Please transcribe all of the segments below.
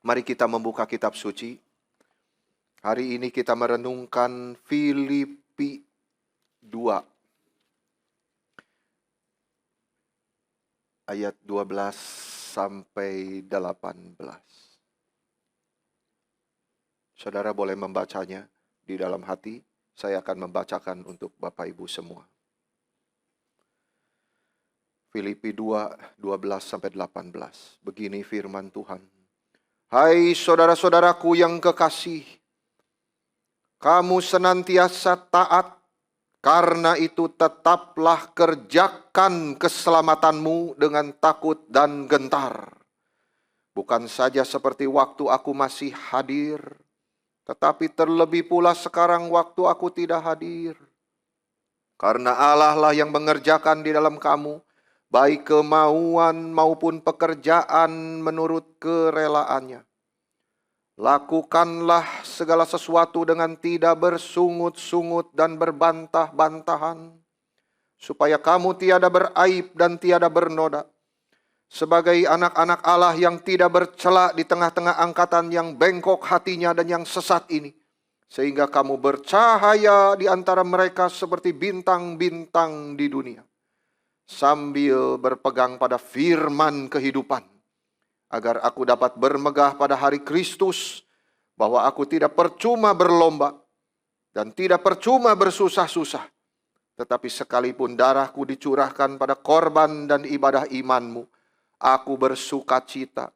Mari kita membuka kitab suci. Hari ini kita merenungkan Filipi 2 ayat 12 sampai 18. Saudara boleh membacanya di dalam hati. Saya akan membacakan untuk Bapak Ibu semua. Filipi 2, 12 sampai 18. Begini firman Tuhan. Hai saudara-saudaraku yang kekasih, kamu senantiasa taat, karena itu tetaplah kerjakan keselamatanmu dengan takut dan gentar. Bukan saja seperti waktu aku masih hadir, tetapi terlebih pula sekarang waktu aku tidak hadir. Karena Allah lah yang mengerjakan di dalam kamu, baik kemauan maupun pekerjaan menurut kerelaannya. Lakukanlah segala sesuatu dengan tidak bersungut-sungut dan berbantah-bantahan, supaya kamu tiada beraib dan tiada bernoda, sebagai anak-anak Allah yang tidak bercela di tengah-tengah angkatan yang bengkok hatinya dan yang sesat ini, sehingga kamu bercahaya di antara mereka seperti bintang-bintang di dunia, sambil berpegang pada firman kehidupan, agar aku dapat bermegah pada hari Kristus, bahwa aku tidak percuma berlomba dan tidak percuma bersusah-susah, tetapi sekalipun darahku dicurahkan pada korban dan ibadah imanmu, aku bersuka cita.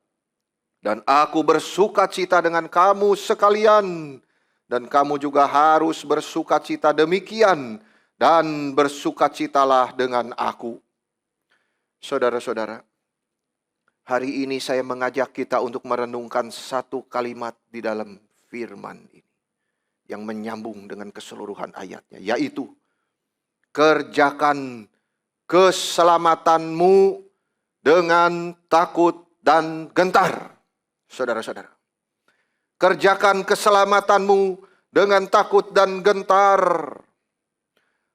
Dan aku bersuka cita dengan kamu sekalian, dan kamu juga harus bersuka cita demikian, dan bersukacitalah dengan aku. Saudara-saudara, hari ini saya mengajak kita untuk merenungkan satu kalimat di dalam firman ini yang menyambung dengan keseluruhan ayatnya, yaitu kerjakan keselamatanmu dengan takut dan gentar. Saudara-saudara, kerjakan keselamatanmu dengan takut dan gentar.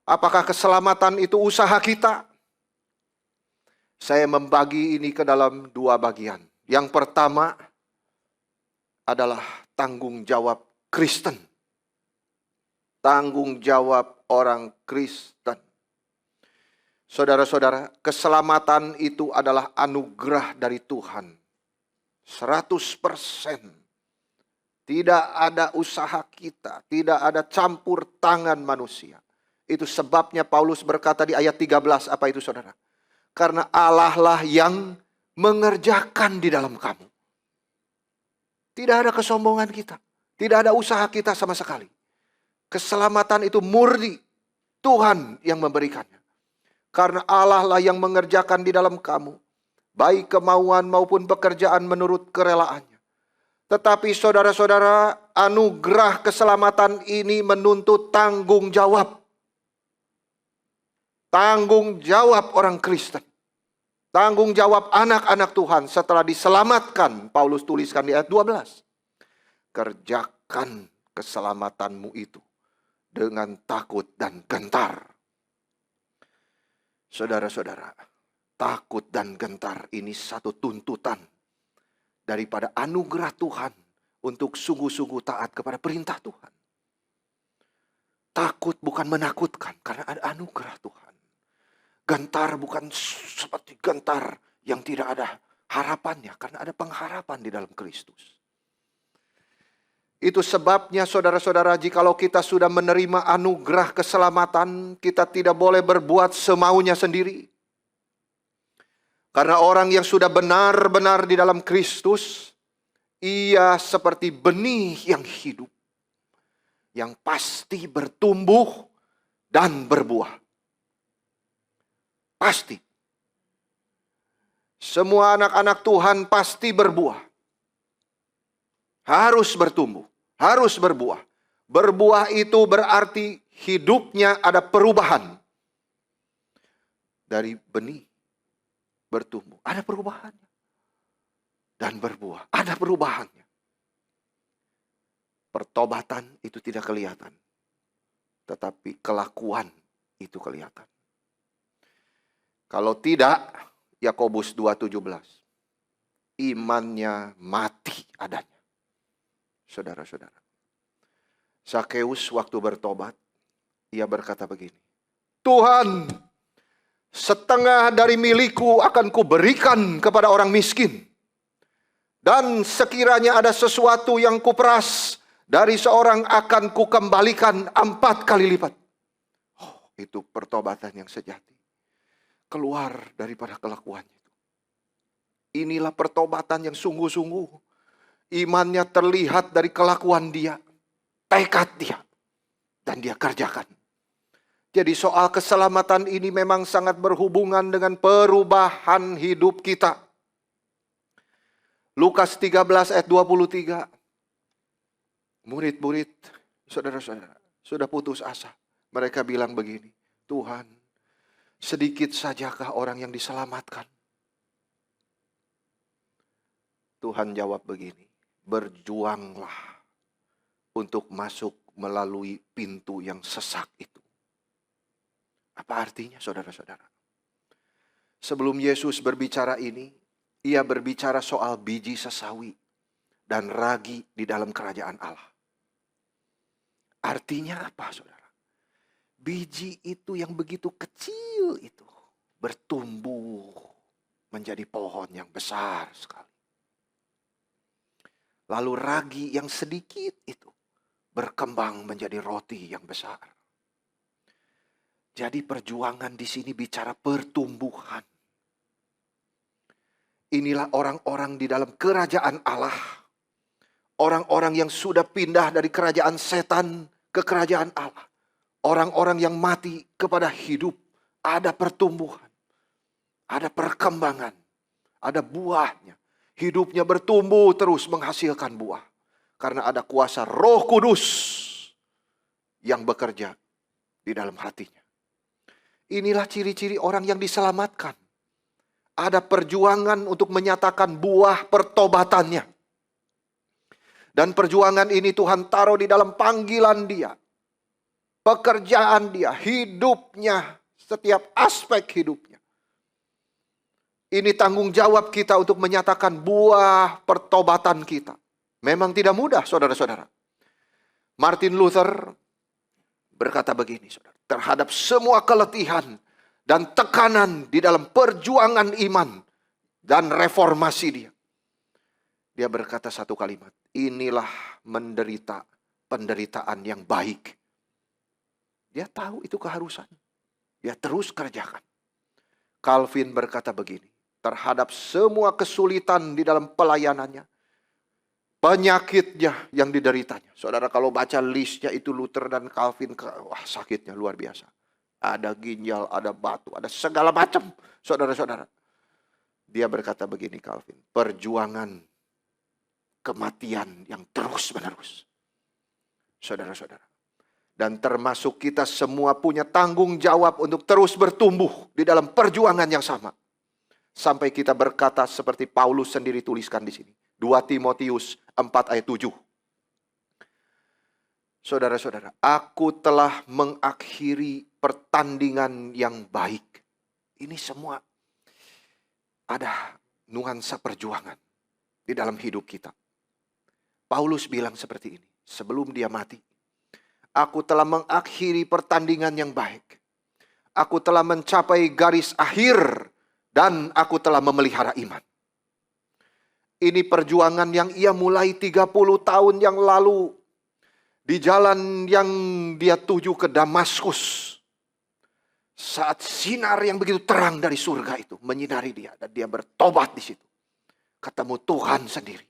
Apakah keselamatan itu usaha kita? Saya membagi ini ke dalam dua bagian. Yang pertama adalah tanggung jawab Kristen. Tanggung jawab orang Kristen. Saudara-saudara, keselamatan itu adalah anugerah dari Tuhan. 100%. Tidak ada usaha kita, tidak ada campur tangan manusia. Itu sebabnya Paulus berkata di ayat 13, apa itu saudara? Karena Allah lah yang mengerjakan di dalam kamu. Tidak ada kesombongan kita. Tidak ada usaha kita sama sekali. Keselamatan itu murni Tuhan yang memberikannya. Karena Allah lah yang mengerjakan di dalam kamu, baik kemauan maupun pekerjaan menurut kerelaannya. Tetapi saudara-saudara, anugerah keselamatan ini menuntut tanggung jawab. Tanggung jawab orang Kristen. Tanggung jawab anak-anak Tuhan setelah diselamatkan. Paulus tuliskan di ayat 12. Kerjakan keselamatanmu itu dengan takut dan gentar. Saudara-saudara, takut dan gentar ini satu tuntutan daripada anugerah Tuhan untuk sungguh-sungguh taat kepada perintah Tuhan. Takut bukan menakutkan karena ada anugerah Tuhan. Gentar bukan seperti gentar yang tidak ada harapannya, karena ada pengharapan di dalam Kristus. Itu sebabnya saudara-saudara, jikalau kita sudah menerima anugerah keselamatan, kita tidak boleh berbuat semaunya sendiri. Karena orang yang sudah benar-benar di dalam Kristus, ia seperti benih yang hidup, yang pasti bertumbuh dan berbuah. Pasti. Semua anak-anak Tuhan pasti berbuah. Harus bertumbuh, harus berbuah. Berbuah itu berarti hidupnya ada perubahan. Dari benih bertumbuh, ada perubahannya. Dan berbuah, ada perubahannya. Pertobatan itu tidak kelihatan, tetapi kelakuan itu kelihatan. Kalau tidak, Yakobus 2:17, imannya mati adanya. Saudara-saudara, Zakeus waktu bertobat, ia berkata begini, Tuhan, setengah dari milikku akan kuberikan kepada orang miskin. Dan sekiranya ada sesuatu yang kuperas dari seorang akan kukembalikan 4 kali lipat. Oh, itu pertobatan yang sejati. Keluar daripada kelakuannya itu. Inilah pertobatan yang sungguh-sungguh. Imannya terlihat dari kelakuan dia, tekad dia, dan dia kerjakan. Jadi soal keselamatan ini memang sangat berhubungan dengan perubahan hidup kita. Lukas 13 ayat 23. Murid-murid, saudara-saudara, sudah putus asa. Mereka bilang begini, Tuhan, sedikit sajakah orang yang diselamatkan? Tuhan jawab begini, berjuanglah untuk masuk melalui pintu yang sesak itu. Apa artinya, saudara-saudara? Sebelum Yesus berbicara ini, ia berbicara soal biji sesawi dan ragi di dalam kerajaan Allah. Artinya apa, saudara? Biji itu yang begitu kecil itu bertumbuh menjadi pohon yang besar sekali. Lalu ragi yang sedikit itu berkembang menjadi roti yang besar. Jadi perjuangan di sini bicara pertumbuhan. Inilah orang-orang di dalam kerajaan Allah. Orang-orang yang sudah pindah dari kerajaan setan ke kerajaan Allah. Orang-orang yang mati kepada hidup. Ada pertumbuhan. Ada perkembangan. Ada buahnya. Hidupnya bertumbuh terus menghasilkan buah. Karena ada kuasa Roh Kudus yang bekerja di dalam hatinya. Inilah ciri-ciri orang yang diselamatkan. Ada perjuangan untuk menyatakan buah pertobatannya. Dan perjuangan ini Tuhan taruh di dalam panggilan dia. Pekerjaan dia, hidupnya, setiap aspek hidupnya. Ini tanggung jawab kita untuk menyatakan buah pertobatan kita. Memang tidak mudah, saudara-saudara. Martin Luther berkata begini, saudara. Terhadap semua keletihan dan tekanan di dalam perjuangan iman dan reformasi dia. Dia berkata satu kalimat, inilah menderita penderitaan yang baik. Dia tahu itu keharusan. Dia terus kerjakan. Calvin berkata begini, terhadap semua kesulitan di dalam pelayanannya, penyakitnya yang dideritanya. Saudara kalau baca listnya itu Luther dan Calvin, wah sakitnya luar biasa. Ada ginjal, ada batu, ada segala macam. Saudara-saudara. Dia berkata begini Calvin, perjuangan kematian yang terus menerus. Saudara-saudara. Dan termasuk kita semua punya tanggung jawab untuk terus bertumbuh di dalam perjuangan yang sama. Sampai kita berkata seperti Paulus sendiri tuliskan di sini. 2 Timotius 4 ayat 7. Saudara-saudara, aku telah mengakhiri pertandingan yang baik. Ini semua ada nuansa perjuangan di dalam hidup kita. Paulus bilang seperti ini, sebelum dia mati. Aku telah mengakhiri pertandingan yang baik. Aku telah mencapai garis akhir dan aku telah memelihara iman. Ini perjuangan yang ia mulai 30 tahun yang lalu. Di jalan yang dia tuju ke Damaskus. Saat sinar yang begitu terang dari surga itu menyinari dia. Dan dia bertobat di situ. Ketemu Tuhan sendiri.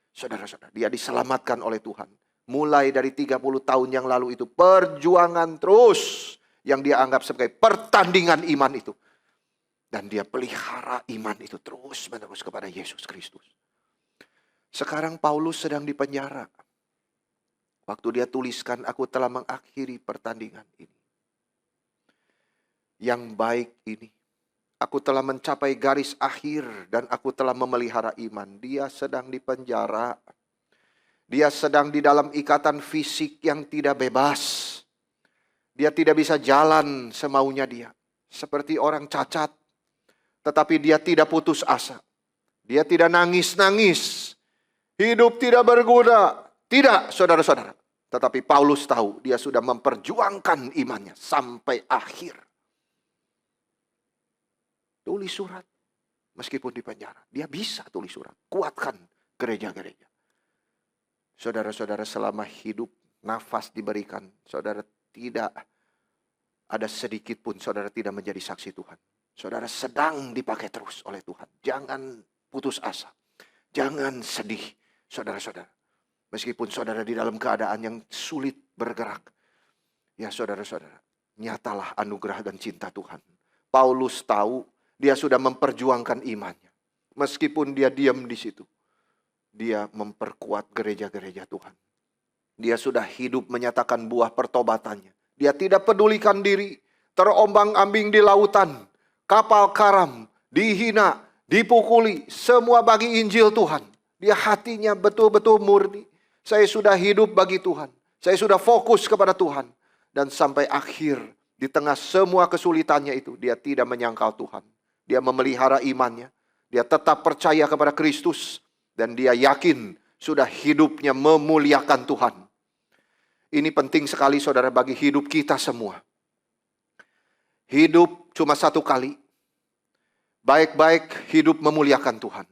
Saudara-saudara, dia diselamatkan oleh Tuhan. Mulai dari 30 tahun yang lalu itu. Perjuangan terus. Yang dia anggap sebagai pertandingan iman itu. Dan dia pelihara iman itu terus menerus kepada Yesus Kristus. Sekarang Paulus sedang di penjara. Waktu dia tuliskan, aku telah mengakhiri pertandingan ini. Yang baik ini. Aku telah mencapai garis akhir dan aku telah memelihara iman. Dia sedang di penjara. Dia sedang di dalam ikatan fisik yang tidak bebas. Dia tidak bisa jalan semaunya dia. Seperti orang cacat. Tetapi dia tidak putus asa. Dia tidak nangis-nangis. hidup tidak berguna. Tidak, saudara-saudara. Tetapi Paulus tahu dia sudah memperjuangkan imannya sampai akhir. Tulis surat. Meskipun di penjara. Dia bisa tulis surat. Kuatkan gereja-gereja. Saudara-saudara, selama hidup, nafas diberikan, saudara tidak ada sedikit pun saudara tidak menjadi saksi Tuhan. Saudara sedang dipakai terus oleh Tuhan. Jangan putus asa. Jangan sedih, saudara-saudara. Meskipun saudara di dalam keadaan yang sulit bergerak. Ya saudara-saudara, nyatalah anugerah dan cinta Tuhan. Paulus tahu dia sudah memperjuangkan imannya. Meskipun dia diam di situ. Dia memperkuat gereja-gereja Tuhan. Dia sudah hidup menyatakan buah pertobatannya. Dia tidak pedulikan diri. Terombang-ambing di lautan. Kapal karam. Dihina. Dipukuli. Semua bagi Injil Tuhan. Dia hatinya betul-betul murni. Saya sudah hidup bagi Tuhan. Saya sudah fokus kepada Tuhan. Dan sampai akhir, di tengah semua kesulitannya itu, dia tidak menyangkal Tuhan. Dia memelihara imannya. Dia tetap percaya kepada Kristus. Dan dia yakin sudah hidupnya memuliakan Tuhan. Ini penting sekali saudara bagi hidup kita semua. Hidup cuma satu kali. Baik-baik hidup memuliakan Tuhan.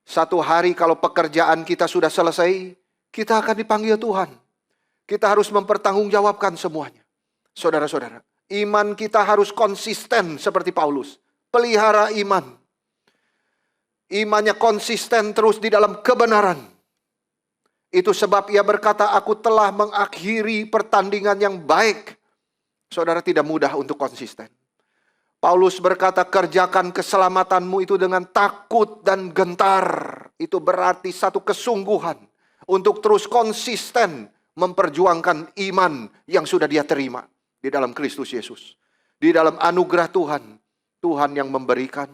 Satu hari kalau pekerjaan kita sudah selesai, kita akan dipanggil Tuhan. Kita harus mempertanggungjawabkan semuanya. Saudara-saudara, iman kita harus konsisten seperti Paulus. Pelihara iman. Imannya konsisten terus di dalam kebenaran. Itu sebab ia berkata, aku telah mengakhiri pertandingan yang baik. Saudara, tidak mudah untuk konsisten. Paulus berkata, kerjakan keselamatanmu itu dengan takut dan gentar. Itu berarti satu kesungguhan untuk terus konsisten memperjuangkan iman yang sudah dia terima di dalam Kristus Yesus. Di dalam anugerah Tuhan, Tuhan yang memberikan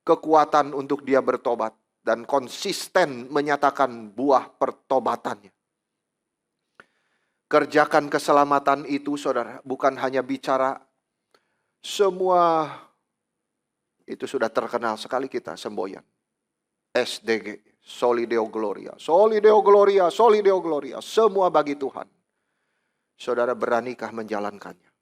kekuatan untuk dia bertobat dan konsisten menyatakan buah pertobatannya. Kerjakan keselamatan itu, saudara, bukan hanya bicara. Semua itu sudah terkenal sekali kita semboyan. SDG, Soli Deo Gloria, Soli Deo Gloria, Soli Deo Gloria. Semua bagi Tuhan. Saudara beranikah menjalankannya?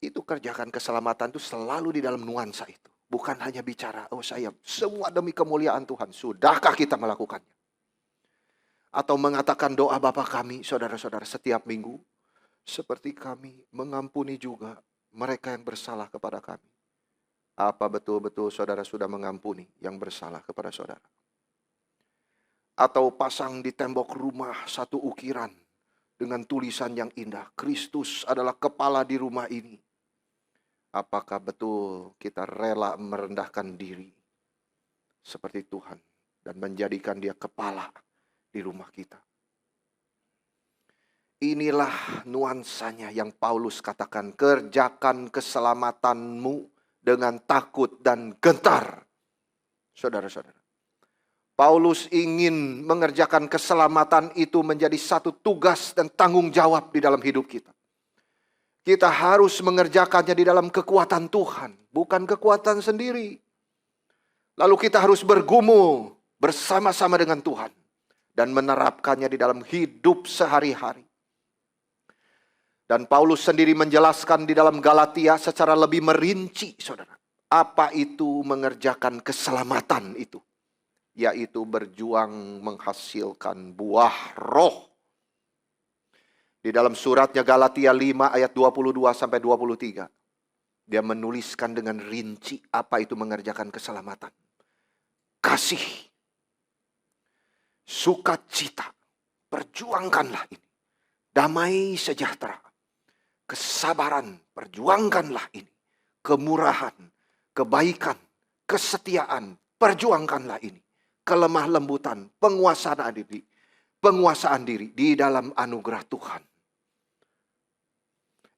Itu kerjakan keselamatan itu selalu di dalam nuansa itu. Bukan hanya bicara, oh saya semua demi kemuliaan Tuhan. Sudahkah kita melakukannya? Atau mengatakan doa Bapa kami, saudara-saudara, setiap minggu. Seperti kami mengampuni juga mereka yang bersalah kepada kami. Apa betul-betul saudara sudah mengampuni yang bersalah kepada saudara? Atau pasang di tembok rumah satu ukiran dengan tulisan yang indah. Kristus adalah kepala di rumah ini. Apakah betul kita rela merendahkan diri seperti Tuhan dan menjadikan dia kepala di rumah kita? Inilah nuansanya yang Paulus katakan, kerjakan keselamatanmu dengan takut dan gentar. Saudara-saudara, Paulus ingin mengerjakan keselamatan itu menjadi satu tugas dan tanggung jawab di dalam hidup kita. Kita harus mengerjakannya di dalam kekuatan Tuhan, bukan kekuatan sendiri. Lalu kita harus bergumul bersama-sama dengan Tuhan dan menerapkannya di dalam hidup sehari-hari. Dan Paulus sendiri menjelaskan di dalam Galatia secara lebih merinci, saudara. Apa itu mengerjakan keselamatan itu? Yaitu berjuang menghasilkan buah roh. Di dalam suratnya Galatia 5 ayat 22-23. Dia menuliskan dengan rinci apa itu mengerjakan keselamatan. Kasih. Sukacita. Perjuangkanlah ini. Damai sejahtera. Kesabaran, perjuangkanlah ini. Kemurahan, kebaikan, kesetiaan, perjuangkanlah ini. Kelemah lembutan, penguasaan diri di dalam anugerah Tuhan.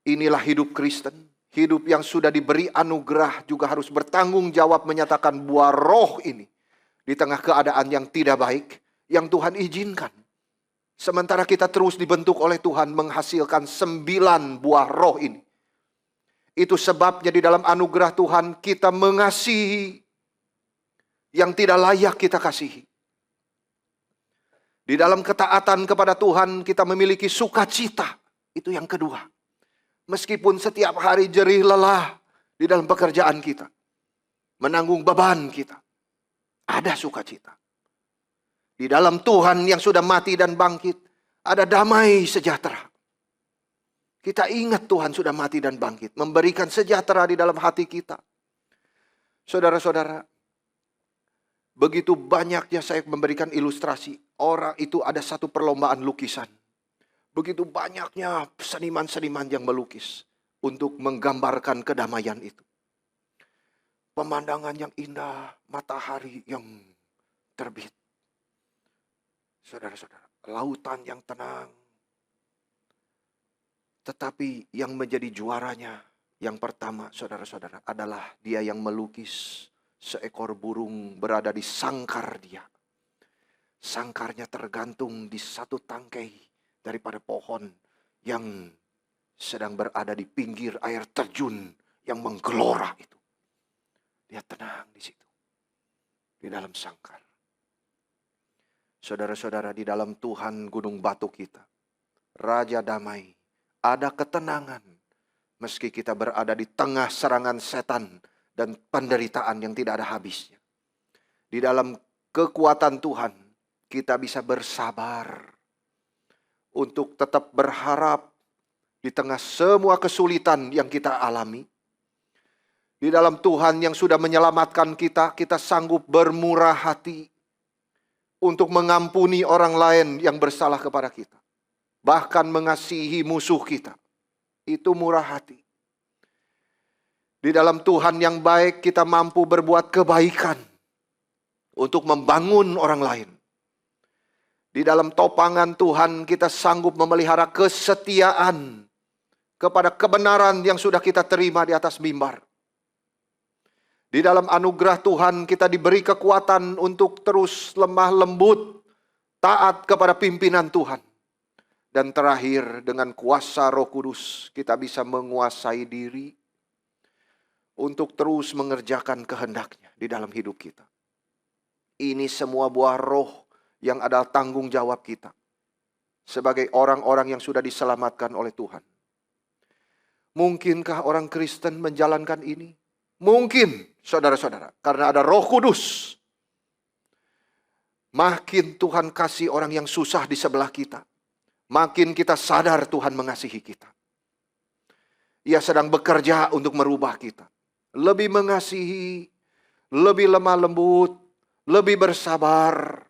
Inilah hidup Kristen. Hidup yang sudah diberi anugerah juga harus bertanggung jawab menyatakan buah roh ini. Di tengah keadaan yang tidak baik, yang Tuhan izinkan. Sementara kita terus dibentuk oleh Tuhan menghasilkan 9 buah roh ini. Itu sebabnya di dalam anugerah Tuhan kita mengasihi yang tidak layak kita kasihi. Di dalam ketaatan kepada Tuhan kita memiliki sukacita. Itu yang kedua. Meskipun setiap hari jerih lelah di dalam pekerjaan kita, menanggung beban kita, ada sukacita. Di dalam Tuhan yang sudah mati dan bangkit, ada damai sejahtera. Kita ingat Tuhan sudah mati dan bangkit, memberikan sejahtera di dalam hati kita. Saudara-saudara, begitu banyaknya saya memberikan ilustrasi. Orang itu ada satu perlombaan lukisan. Begitu banyaknya seniman-seniman yang melukis untuk menggambarkan kedamaian itu. Pemandangan yang indah, matahari yang terbit. Saudara-saudara, lautan yang tenang. Tetapi yang menjadi juaranya, yang pertama saudara-saudara, adalah dia yang melukis seekor burung berada di sangkar dia. Sangkarnya tergantung di satu tangkai daripada pohon yang sedang berada di pinggir air terjun yang menggelora itu. Dia tenang di situ, di dalam sangkar. Saudara-saudara, di dalam Tuhan gunung batu kita, Raja Damai, ada ketenangan meski kita berada di tengah serangan setan dan penderitaan yang tidak ada habisnya. Di dalam kekuatan Tuhan, kita bisa bersabar untuk tetap berharap di tengah semua kesulitan yang kita alami. Di dalam Tuhan yang sudah menyelamatkan kita, kita sanggup bermurah hati untuk mengampuni orang lain yang bersalah kepada kita. Bahkan mengasihi musuh kita. Itu murah hati. Di dalam Tuhan yang baik kita mampu berbuat kebaikan untuk membangun orang lain. Di dalam topangan Tuhan kita sanggup memelihara kesetiaan kepada kebenaran yang sudah kita terima di atas mimbar. Di dalam anugerah Tuhan kita diberi kekuatan untuk terus lemah lembut, taat kepada pimpinan Tuhan. Dan terakhir, dengan kuasa Roh Kudus kita bisa menguasai diri untuk terus mengerjakan kehendak-Nya di dalam hidup kita. Ini semua buah roh yang adalah tanggung jawab kita sebagai orang-orang yang sudah diselamatkan oleh Tuhan. Mungkinkah orang Kristen menjalankan ini? Mungkin, saudara-saudara, karena ada Roh Kudus. Makin Tuhan kasih orang yang susah di sebelah kita, makin kita sadar Tuhan mengasihi kita. Ia sedang bekerja untuk merubah kita. Lebih mengasihi, lebih lemah lembut, lebih bersabar.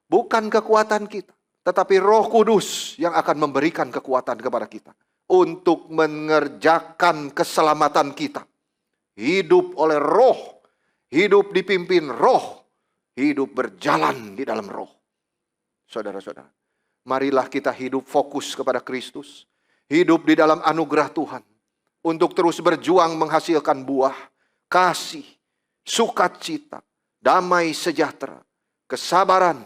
Bukan kekuatan kita, tetapi Roh Kudus yang akan memberikan kekuatan kepada kita untuk mengerjakan keselamatan kita. Hidup oleh Roh, hidup dipimpin Roh, hidup berjalan di dalam Roh. Saudara-saudara, marilah kita hidup fokus kepada Kristus, hidup di dalam anugerah Tuhan, untuk terus berjuang menghasilkan buah, kasih, sukacita, damai sejahtera, kesabaran,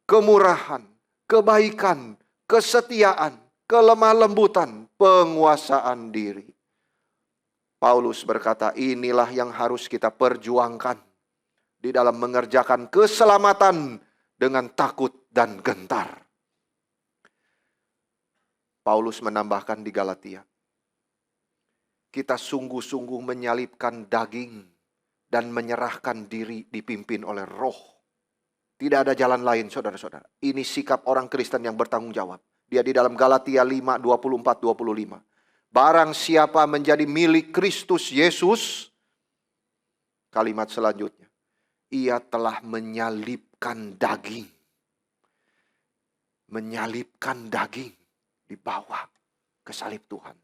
kemurahan, kebaikan, kesetiaan, kelemah lembutan, penguasaan diri. Paulus berkata, inilah yang harus kita perjuangkan di dalam mengerjakan keselamatan dengan takut dan gentar. Paulus menambahkan di Galatia, kita sungguh-sungguh menyalibkan daging dan menyerahkan diri dipimpin oleh Roh. Tidak ada jalan lain, saudara-saudara. Ini sikap orang Kristen yang bertanggung jawab. Dia di dalam Galatia 5, 24-25. Barang siapa menjadi milik Kristus Yesus, kalimat selanjutnya, ia telah menyalibkan daging. Menyalibkan daging, dibawa ke salib Tuhan.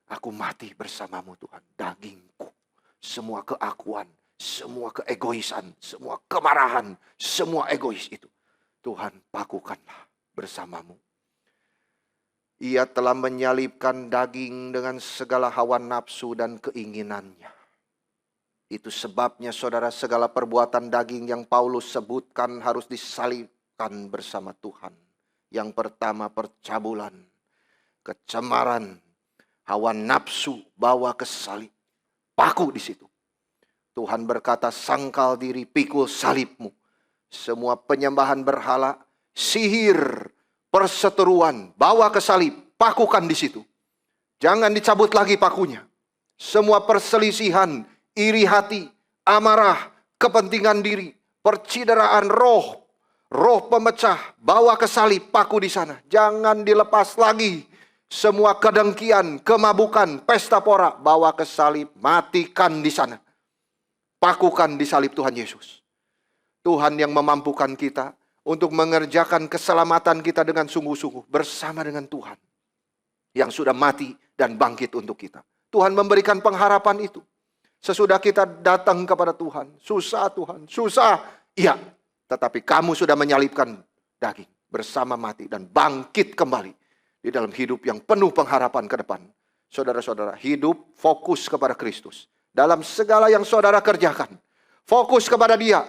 Aku mati bersamamu Tuhan, dagingku, semua keakuan, semua keegoisan, semua kemarahan, semua egois itu, Tuhan pakukanlah bersamamu. Ia telah menyalibkan daging dengan segala hawa nafsu dan keinginannya. Itu sebabnya saudara, segala perbuatan daging yang Paulus sebutkan harus disalibkan bersama Tuhan. Yang pertama percabulan, kecemaran, hawa nafsu bawa ke salib, paku di situ. Tuhan berkata, sangkal diri, pikul salibmu. Semua penyembahan berhala, sihir, perseteruan, bawa ke salib, pakukan di situ. Jangan dicabut lagi pakunya. Semua perselisihan, iri hati, amarah, kepentingan diri, percideraan roh pemecah, bawa ke salib, paku di sana. Jangan dilepas lagi. Semua kedengkian, kemabukan, pesta pora, bawa ke salib, matikan di sana. Pakukan di salib Tuhan Yesus. Tuhan yang memampukan kita untuk mengerjakan keselamatan kita dengan sungguh-sungguh bersama dengan Tuhan yang sudah mati dan bangkit untuk kita. Tuhan memberikan pengharapan itu. Sesudah kita datang kepada Tuhan, susah Tuhan, susah. Iya, tetapi kamu sudah menyalibkan daging bersama mati dan bangkit kembali di dalam hidup yang penuh pengharapan ke depan. Saudara-saudara, hidup fokus kepada Kristus. Dalam segala yang saudara kerjakan, fokus kepada Dia.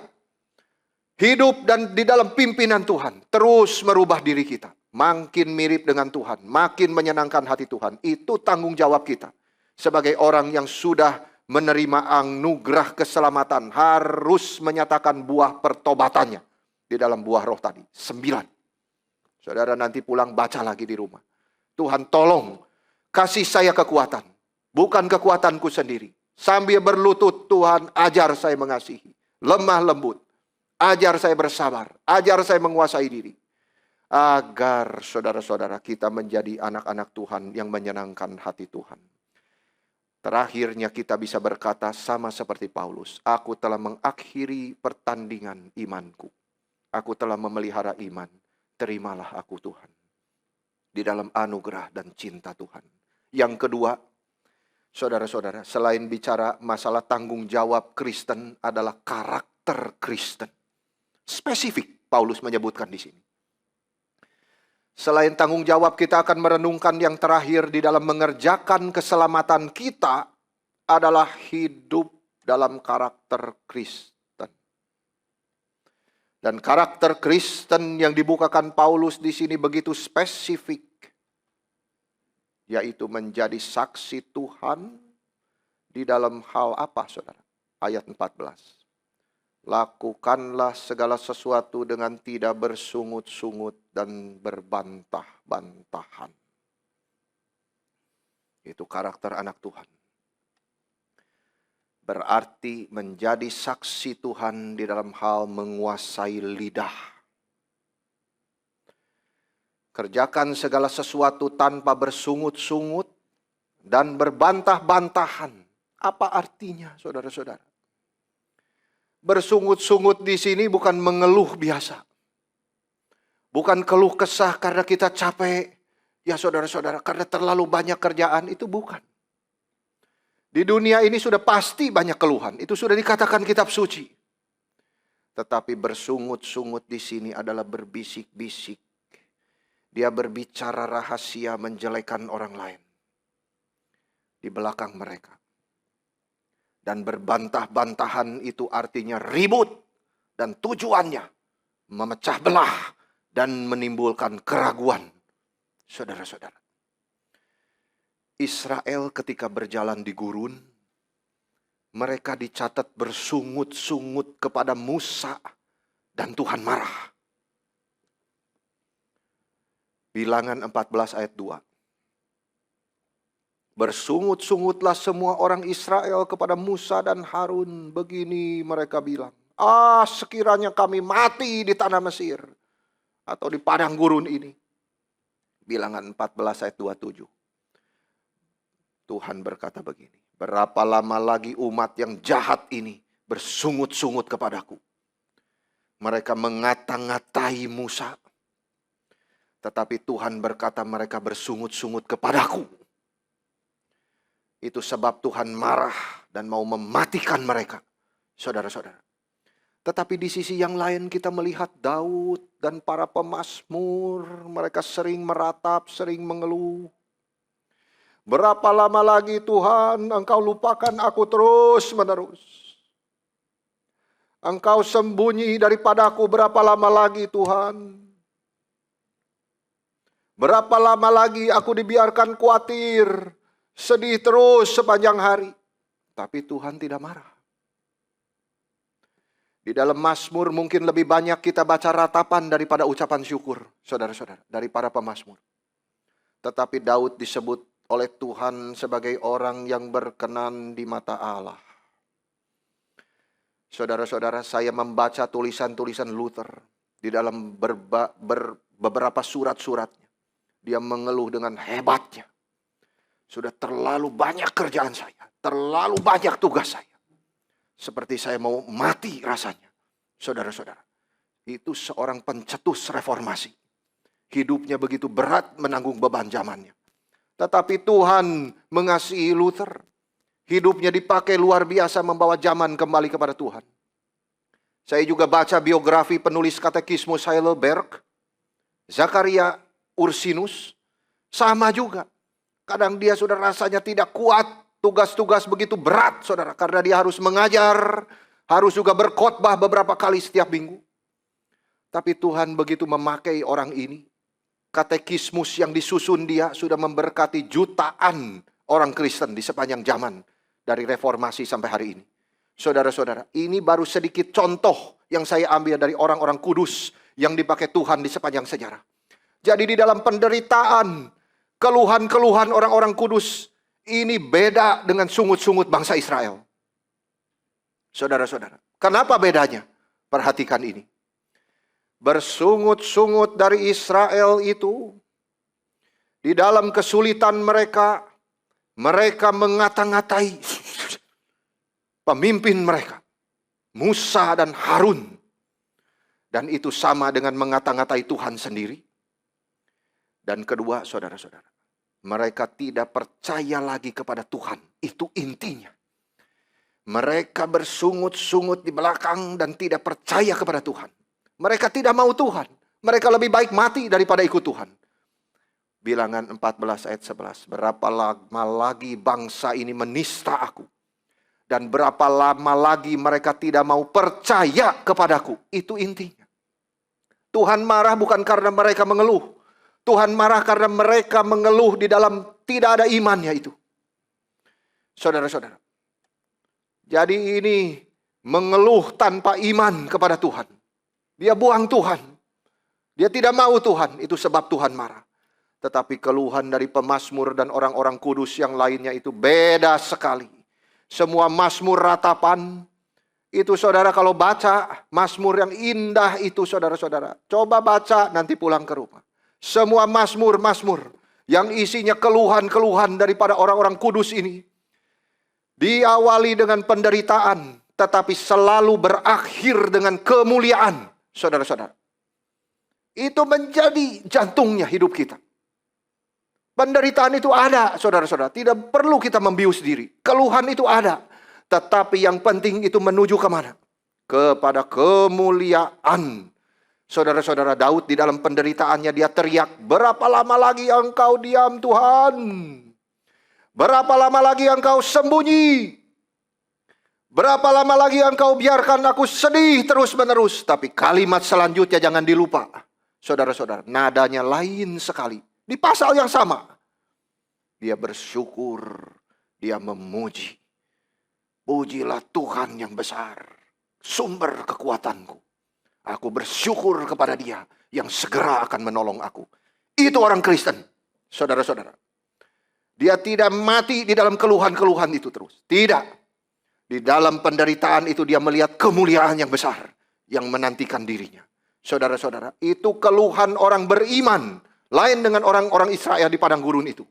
Hidup dan di dalam pimpinan Tuhan, terus merubah diri kita. Makin mirip dengan Tuhan, makin menyenangkan hati Tuhan. Itu tanggung jawab kita. Sebagai orang yang sudah menerima anugerah keselamatan, harus menyatakan buah pertobatannya. Di dalam buah roh tadi, 9. Saudara nanti pulang baca lagi di rumah. Tuhan tolong, kasih saya kekuatan. Bukan kekuatanku sendiri. Sambil berlutut, Tuhan ajar saya mengasihi. Lemah lembut. Ajar saya bersabar. Ajar saya menguasai diri. Agar saudara-saudara kita menjadi anak-anak Tuhan yang menyenangkan hati Tuhan. Terakhirnya kita bisa berkata sama seperti Paulus. Aku telah mengakhiri pertandingan imanku. Aku telah memelihara iman. Terimalah aku Tuhan. Di dalam anugerah dan cinta Tuhan. Yang kedua, saudara-saudara, selain bicara masalah tanggung jawab Kristen adalah karakter Kristen. Spesifik Paulus menyebutkan di sini. Selain tanggung jawab, kita akan merenungkan yang terakhir di dalam mengerjakan keselamatan kita adalah hidup dalam karakter Kristen. Dan karakter Kristen yang dibukakan Paulus di sini begitu spesifik, yaitu menjadi saksi Tuhan di dalam hal apa, saudara? Ayat 14. Lakukanlah segala sesuatu dengan tidak bersungut-sungut dan berbantah-bantahan. Itu karakter anak Tuhan. Berarti menjadi saksi Tuhan di dalam hal menguasai lidah. Kerjakan segala sesuatu tanpa bersungut-sungut dan berbantah-bantahan. Apa artinya, saudara-saudara? Bersungut-sungut di sini bukan mengeluh biasa. Bukan keluh kesah karena kita capek. Ya saudara-saudara, karena terlalu banyak kerjaan, itu bukan. Di dunia ini sudah pasti banyak keluhan. Itu sudah dikatakan kitab suci. Tetapi bersungut-sungut di sini adalah berbisik-bisik. Dia berbicara rahasia menjelekan orang lain. Di belakang mereka. Dan berbantah-bantahan itu artinya ribut. Dan tujuannya memecah belah dan menimbulkan keraguan. Saudara-saudara. Israel ketika berjalan di gurun, mereka dicatat bersungut-sungut kepada Musa dan Tuhan marah. Bilangan 14 ayat 2. Bersungut-sungutlah semua orang Israel kepada Musa dan Harun. Begini mereka bilang, sekiranya kami mati di tanah Mesir atau di padang gurun ini. Bilangan 14 ayat 27. Tuhan berkata begini, berapa lama lagi umat yang jahat ini bersungut-sungut kepadaku. Mereka mengata-ngatai Musa. Tetapi Tuhan berkata mereka bersungut-sungut kepadaku. Itu sebab Tuhan marah dan mau mematikan mereka. Saudara-saudara. Tetapi di sisi yang lain kita melihat Daud dan para pemazmur. Mereka sering meratap, sering mengeluh. Berapa lama lagi Tuhan Engkau lupakan aku terus menerus. Engkau sembunyi daripadaku berapa lama lagi Tuhan. Berapa lama lagi aku dibiarkan khawatir. Sedih terus sepanjang hari. Tapi Tuhan tidak marah. Di dalam Mazmur mungkin lebih banyak kita baca ratapan daripada ucapan syukur, saudara-saudara, dari para pemazmur. Tetapi Daud disebut oleh Tuhan sebagai orang yang berkenan di mata Allah. Saudara-saudara, saya membaca tulisan-tulisan Luther di dalam beberapa surat-suratnya. Dia mengeluh dengan hebatnya. Sudah terlalu banyak kerjaan saya, terlalu banyak tugas saya. Seperti saya mau mati rasanya. Saudara-saudara, itu seorang pencetus reformasi. Hidupnya begitu berat menanggung beban zamannya. Tetapi Tuhan mengasihi Luther. Hidupnya dipakai luar biasa membawa zaman kembali kepada Tuhan. Saya juga baca biografi penulis Katekismus Heidelberg, Zakaria Ursinus. Sama juga. Kadang dia sudah rasanya tidak kuat. Tugas-tugas begitu berat, saudara. Karena dia harus mengajar, harus juga berkhotbah beberapa kali setiap minggu. Tapi Tuhan begitu memakai orang ini. Katekismus yang disusun dia sudah memberkati jutaan orang Kristen di sepanjang zaman. Dari reformasi sampai hari ini. Saudara-saudara, ini baru sedikit contoh yang saya ambil dari orang-orang kudus yang dipakai Tuhan di sepanjang sejarah. Jadi di dalam penderitaan, keluhan-keluhan orang-orang kudus, ini beda dengan sungut-sungut bangsa Israel. Saudara-saudara, kenapa bedanya? Perhatikan ini. Bersungut-sungut dari Israel itu, di dalam kesulitan mereka, mereka mengata-ngatai pemimpin mereka, Musa dan Harun. Dan itu sama dengan mengata-ngatai Tuhan sendiri. Dan kedua, saudara-saudara, mereka tidak percaya lagi kepada Tuhan. Itu intinya. Mereka bersungut-sungut di belakang dan tidak percaya kepada Tuhan. Mereka tidak mau Tuhan. Mereka lebih baik mati daripada ikut Tuhan. Bilangan 14 ayat 11. Berapa lama lagi bangsa ini menista aku. Dan berapa lama lagi mereka tidak mau percaya kepadaku. Itu intinya. Tuhan marah bukan karena mereka mengeluh. Tuhan marah karena mereka mengeluh di dalam tidak ada imannya itu. Saudara-saudara. Jadi ini mengeluh tanpa iman kepada Tuhan. Dia buang Tuhan. Dia tidak mau Tuhan. Itu sebab Tuhan marah. Tetapi keluhan dari pemazmur dan orang-orang kudus yang lainnya itu beda sekali. Semua mazmur ratapan. Itu saudara kalau baca mazmur yang indah itu saudara-saudara. Coba baca nanti pulang ke rumah. Semua mazmur-mazmur yang isinya keluhan-keluhan daripada orang-orang kudus ini. Diawali dengan penderitaan. Tetapi selalu berakhir dengan kemuliaan. Saudara-saudara. Itu menjadi jantungnya hidup kita. Penderitaan itu ada, saudara-saudara. Tidak perlu kita membius diri. Keluhan itu ada. Tetapi yang penting itu menuju kemana? Kepada kemuliaan. Saudara-saudara, Daud di dalam penderitaannya dia teriak, berapa lama lagi engkau diam Tuhan? Berapa lama lagi engkau sembunyi? Berapa lama lagi engkau biarkan aku sedih terus-menerus? Tapi kalimat selanjutnya jangan dilupa. Saudara-saudara, nadanya lain sekali. Di pasal yang sama. Dia bersyukur, dia memuji. Pujilah Tuhan yang besar, sumber kekuatanku. Aku bersyukur kepada dia yang segera akan menolong aku. Itu orang Kristen, saudara-saudara. Dia tidak mati di dalam keluhan-keluhan itu terus. Tidak. Di dalam penderitaan itu dia melihat kemuliaan yang besar yang menantikan dirinya. Saudara-saudara, itu keluhan orang beriman. Lain dengan orang-orang Israel di padang gurun itu.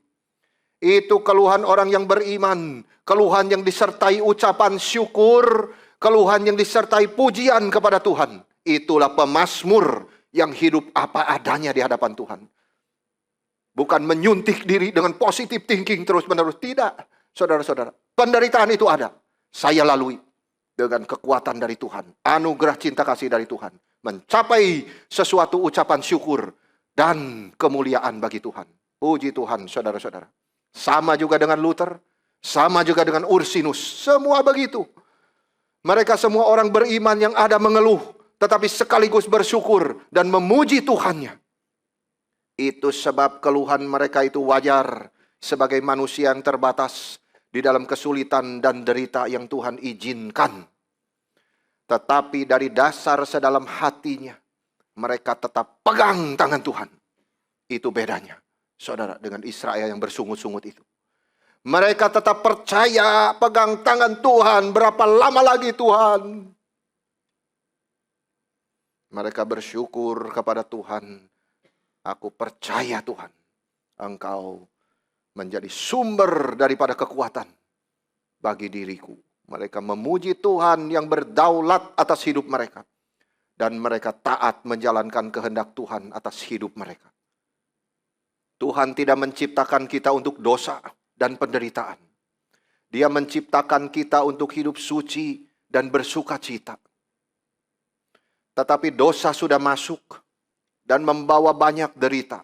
Itu keluhan orang yang beriman. Keluhan yang disertai ucapan syukur. Keluhan yang disertai pujian kepada Tuhan. Itulah pemazmur yang hidup apa adanya di hadapan Tuhan. Bukan menyuntik diri dengan positive thinking terus-menerus. Tidak, saudara-saudara. Penderitaan itu ada. Saya lalui dengan kekuatan dari Tuhan. Anugerah cinta kasih dari Tuhan. Mencapai sesuatu ucapan syukur dan kemuliaan bagi Tuhan. Puji Tuhan, saudara-saudara. Sama juga dengan Luther. Sama juga dengan Ursinus. Semua begitu. Mereka semua orang beriman yang ada mengeluh. Tetapi sekaligus bersyukur dan memuji Tuhannya. Itu sebab keluhan mereka itu wajar. Sebagai manusia yang terbatas. Di dalam kesulitan dan derita yang Tuhan izinkan. Tetapi dari dasar sedalam hatinya, mereka tetap pegang tangan Tuhan. Itu bedanya, saudara, dengan Israel yang bersungut-sungut itu. Mereka tetap percaya, pegang tangan Tuhan. Berapa lama lagi Tuhan? Mereka bersyukur kepada Tuhan. Aku percaya Tuhan, Engkau menjadi sumber daripada kekuatan bagi diriku. Mereka memuji Tuhan yang berdaulat atas hidup mereka. Dan mereka taat menjalankan kehendak Tuhan atas hidup mereka. Tuhan tidak menciptakan kita untuk dosa dan penderitaan. Dia menciptakan kita untuk hidup suci dan bersuka cita. Tetapi dosa sudah masuk dan membawa banyak derita.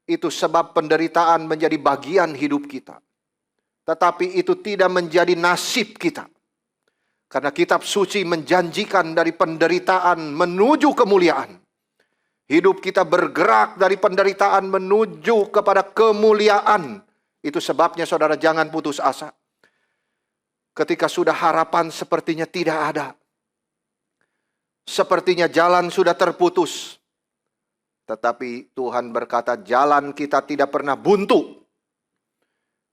Itu sebab penderitaan menjadi bagian hidup kita. Tetapi itu tidak menjadi nasib kita. Karena kitab suci menjanjikan dari penderitaan menuju kemuliaan. Hidup kita bergerak dari penderitaan menuju kepada kemuliaan. Itu sebabnya saudara jangan putus asa. Ketika sudah harapan sepertinya tidak ada. Sepertinya jalan sudah terputus. Tetapi Tuhan berkata jalan kita tidak pernah buntu.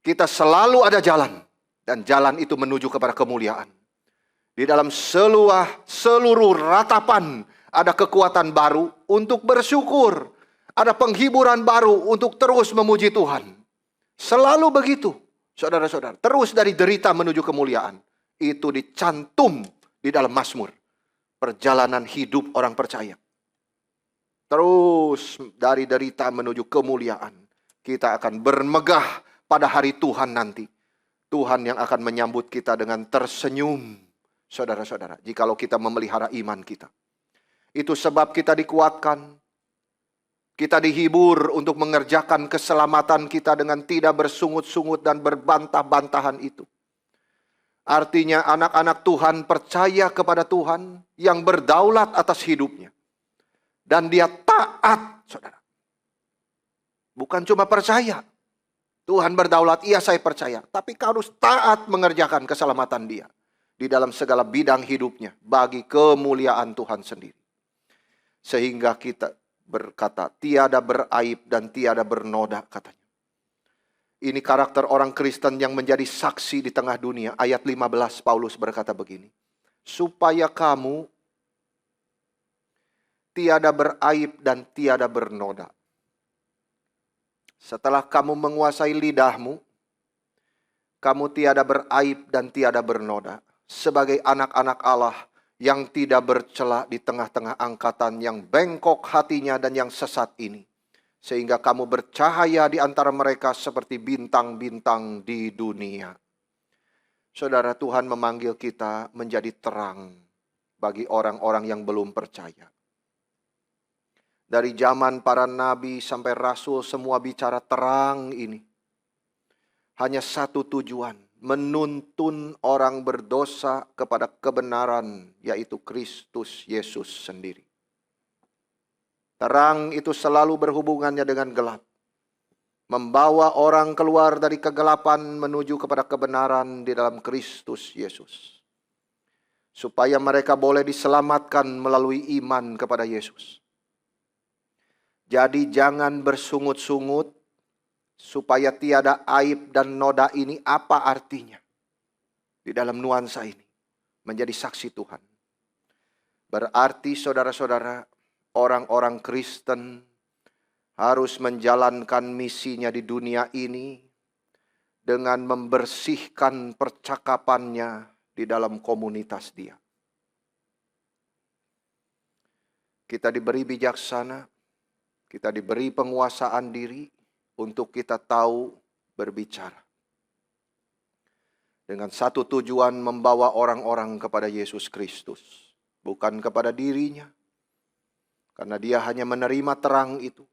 Kita selalu ada jalan. Dan jalan itu menuju kepada kemuliaan. Di dalam seluruh ratapan ada kekuatan baru untuk bersyukur. Ada penghiburan baru untuk terus memuji Tuhan. Selalu begitu, saudara-saudara. Terus dari derita menuju kemuliaan. Itu dicantum di dalam Mazmur. Perjalanan hidup orang percaya. Terus dari derita menuju kemuliaan. Kita akan bermegah pada hari Tuhan nanti. Tuhan yang akan menyambut kita dengan tersenyum. Saudara-saudara, jikalau kita memelihara iman kita. Itu sebab kita dikuatkan. Kita dihibur untuk mengerjakan keselamatan kita dengan tidak bersungut-sungut dan berbantah-bantahan itu. Artinya anak-anak Tuhan percaya kepada Tuhan yang berdaulat atas hidupnya. Dan dia taat, saudara. Bukan cuma percaya. Tuhan berdaulat, iya saya percaya. Tapi harus taat mengerjakan keselamatan dia. Di dalam segala bidang hidupnya. Bagi kemuliaan Tuhan sendiri. Sehingga kita berkata, tiada beraib dan tiada bernoda katanya. Ini karakter orang Kristen yang menjadi saksi di tengah dunia. Ayat 15 Paulus berkata begini. Supaya kamu tiada beraib dan tiada bernoda. Setelah kamu menguasai lidahmu, kamu tiada beraib dan tiada bernoda. Sebagai anak-anak Allah yang tidak bercela di tengah-tengah angkatan yang bengkok hatinya dan yang sesat ini. Sehingga kamu bercahaya di antara mereka seperti bintang-bintang di dunia. Saudara, Tuhan memanggil kita menjadi terang bagi orang-orang yang belum percaya. Dari zaman para nabi sampai rasul semua bicara terang ini. Hanya satu tujuan, menuntun orang berdosa kepada kebenaran, yaitu Kristus Yesus sendiri. Terang itu selalu berhubungannya dengan gelap. Membawa orang keluar dari kegelapan menuju kepada kebenaran di dalam Kristus Yesus. Supaya mereka boleh diselamatkan melalui iman kepada Yesus. Jadi jangan bersungut-sungut supaya tiada aib dan noda ini apa artinya. Di dalam nuansa ini menjadi saksi Tuhan. Berarti saudara-saudara, orang-orang Kristen harus menjalankan misinya di dunia ini dengan membersihkan percakapannya di dalam komunitas dia. Kita diberi bijaksana, kita diberi penguasaan diri untuk kita tahu berbicara. Dengan satu tujuan membawa orang-orang kepada Yesus Kristus. Bukan kepada dirinya. Karena dia hanya menerima terang itu.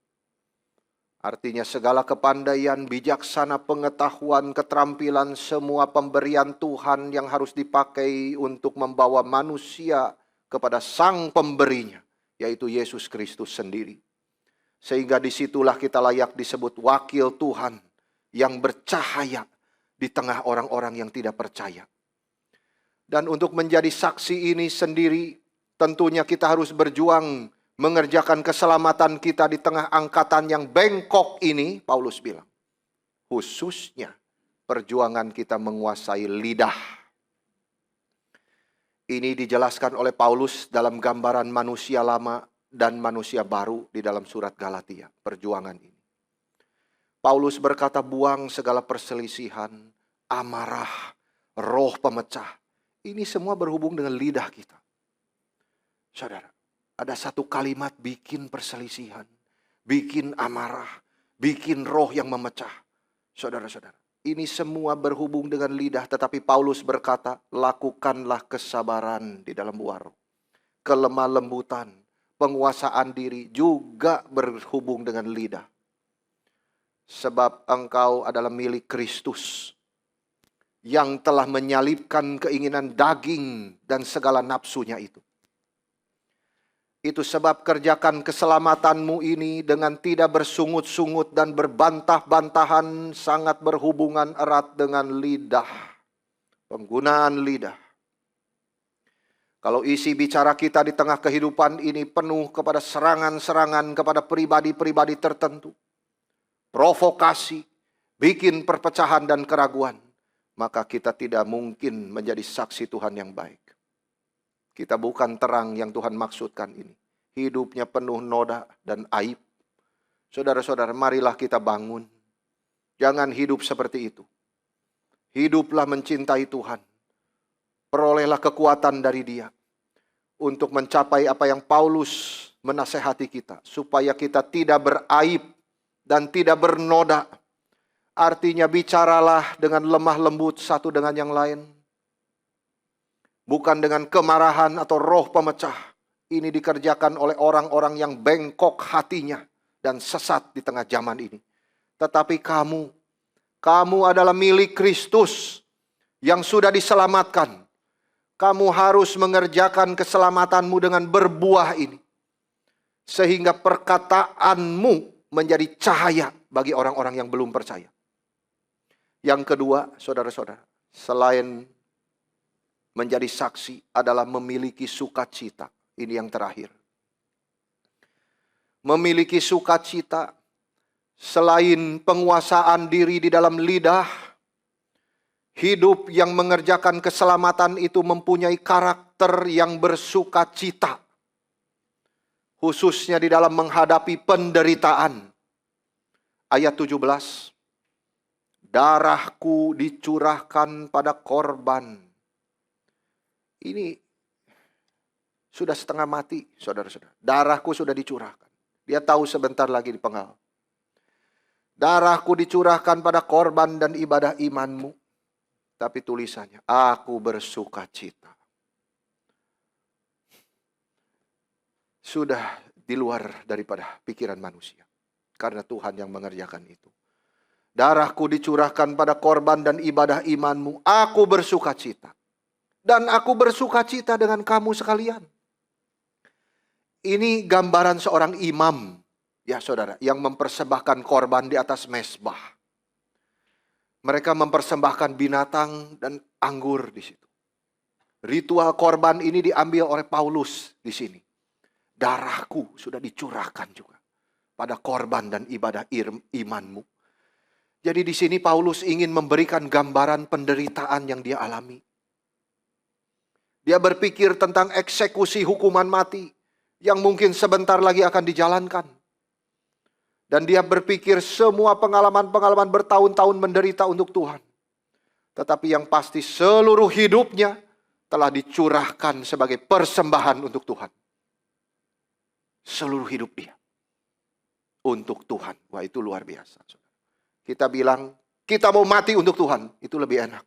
Artinya segala kepandaian, bijaksana, pengetahuan, keterampilan, semua pemberian Tuhan yang harus dipakai untuk membawa manusia kepada sang pemberinya. Yaitu Yesus Kristus sendiri. Sehingga disitulah kita layak disebut wakil Tuhan yang bercahaya di tengah orang-orang yang tidak percaya. Dan untuk menjadi saksi ini sendiri, tentunya kita harus berjuang mengerjakan keselamatan kita di tengah angkatan yang bengkok ini, Paulus bilang. Khususnya perjuangan kita menguasai lidah. Ini dijelaskan oleh Paulus dalam gambaran manusia lama dan manusia baru di dalam surat Galatia, perjuangan ini. Paulus berkata, buang segala perselisihan, amarah, roh pemecah. Ini semua berhubung dengan lidah kita. Saudara, ada satu kalimat bikin perselisihan, bikin amarah, bikin roh yang memecah. Saudara-saudara, ini semua berhubung dengan lidah, tetapi Paulus berkata, lakukanlah kesabaran di dalam warung. Kelemah lembutan, penguasaan diri juga berhubung dengan lidah. Sebab engkau adalah milik Kristus, yang telah menyalibkan keinginan daging dan segala nafsunya itu. Itu sebab kerjakan keselamatanmu ini dengan tidak bersungut-sungut dan berbantah-bantahan, sangat berhubungan erat dengan lidah. Penggunaan lidah. Kalau isi bicara kita di tengah kehidupan ini penuh kepada serangan-serangan kepada pribadi-pribadi tertentu, provokasi, bikin perpecahan dan keraguan, maka kita tidak mungkin menjadi saksi Tuhan yang baik. Kita bukan terang yang Tuhan maksudkan ini. Hidupnya penuh noda dan aib. Saudara-saudara, marilah kita bangun. Jangan hidup seperti itu. Hiduplah mencintai Tuhan. Perolehlah kekuatan dari Dia untuk mencapai apa yang Paulus menasehati kita, supaya kita tidak beraib dan tidak bernoda. Artinya bicaralah dengan lemah lembut satu dengan yang lain. Bukan dengan kemarahan atau roh pemecah. Ini dikerjakan oleh orang-orang yang bengkok hatinya dan sesat di tengah zaman ini. Tetapi kamu adalah milik Kristus yang sudah diselamatkan. Kamu harus mengerjakan keselamatanmu dengan berbuah ini. Sehingga perkataanmu menjadi cahaya bagi orang-orang yang belum percaya. Yang kedua, saudara-saudara, selain menjadi saksi adalah memiliki sukacita. Ini yang terakhir. Memiliki sukacita selain penguasaan diri di dalam lidah, hidup yang mengerjakan keselamatan itu mempunyai karakter yang bersukacita. Khususnya di dalam menghadapi penderitaan. Ayat 17. Darahku dicurahkan pada korban. Ini sudah setengah mati, saudara-saudara. Darahku sudah dicurahkan. Dia tahu sebentar lagi dipenggal. Darahku dicurahkan pada korban dan ibadah imanmu. Tapi tulisannya, aku bersukacita. Sudah di luar daripada pikiran manusia. Karena Tuhan yang mengerjakan itu. Darahku dicurahkan pada korban dan ibadah imanmu. Aku bersukacita. Dan aku bersukacita dengan kamu sekalian. Ini gambaran seorang imam. Ya saudara, yang mempersembahkan korban di atas mezbah. Mereka mempersembahkan binatang dan anggur di situ. Ritual korban ini diambil oleh Paulus di sini. Darahku sudah dicurahkan juga pada korban dan ibadah imanmu. Jadi di sini Paulus ingin memberikan gambaran penderitaan yang dia alami. Dia berpikir tentang eksekusi hukuman mati yang mungkin sebentar lagi akan dijalankan. Dan dia berpikir semua pengalaman-pengalaman bertahun-tahun menderita untuk Tuhan. Tetapi yang pasti seluruh hidupnya telah dicurahkan sebagai persembahan untuk Tuhan. Seluruh hidup dia untuk Tuhan. Wah, itu luar biasa. Kita bilang kita mau mati untuk Tuhan, itu lebih enak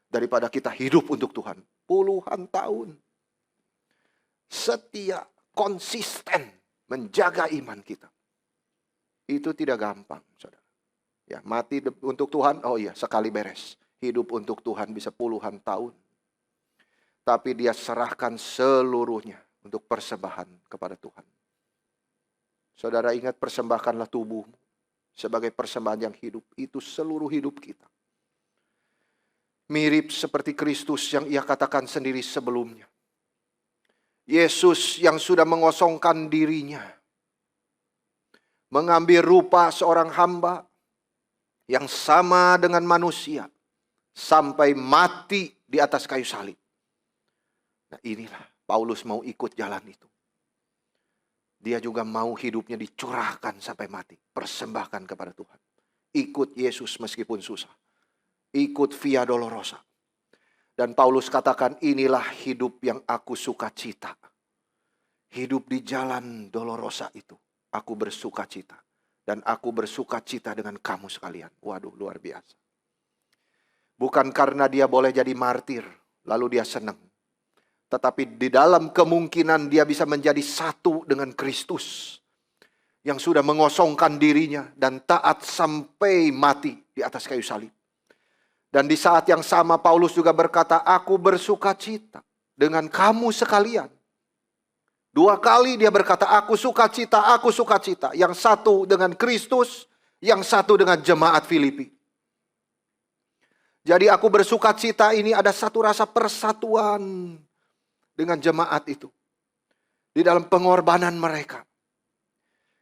daripada kita hidup untuk Tuhan puluhan tahun. Setia, konsisten menjaga iman kita. Itu tidak gampang, saudara. Ya, mati untuk Tuhan, oh iya, sekali beres. Hidup untuk Tuhan bisa puluhan tahun. Tapi dia serahkan seluruhnya untuk persembahan kepada Tuhan. Saudara ingat, persembahkanlah tubuhmu sebagai persembahan yang hidup. Itu seluruh hidup kita. Mirip seperti Kristus yang ia katakan sendiri sebelumnya. Yesus yang sudah mengosongkan dirinya, mengambil rupa seorang hamba yang sama dengan manusia, sampai mati di atas kayu salib. Nah inilah Paulus mau ikut jalan itu. Dia juga mau hidupnya dicurahkan sampai mati, persembahkan kepada Tuhan. Ikut Yesus meskipun susah. Ikut Via Dolorosa. Dan Paulus katakan, inilah hidup yang aku suka cita. Hidup di jalan Dolorosa itu, aku bersuka cita. Dan aku bersuka cita dengan kamu sekalian. Waduh, luar biasa. Bukan karena dia boleh jadi martir, lalu dia senang. Tetapi di dalam kemungkinan dia bisa menjadi satu dengan Kristus. Yang sudah mengosongkan dirinya dan taat sampai mati di atas kayu salib. Dan di saat yang sama Paulus juga berkata, aku bersuka cita dengan kamu sekalian. 2 kali dia berkata, aku suka cita, aku suka cita. Yang satu dengan Kristus, yang satu dengan jemaat Filipi. Jadi aku bersuka cita ini ada satu rasa persatuan dengan jemaat itu. Di dalam pengorbanan mereka.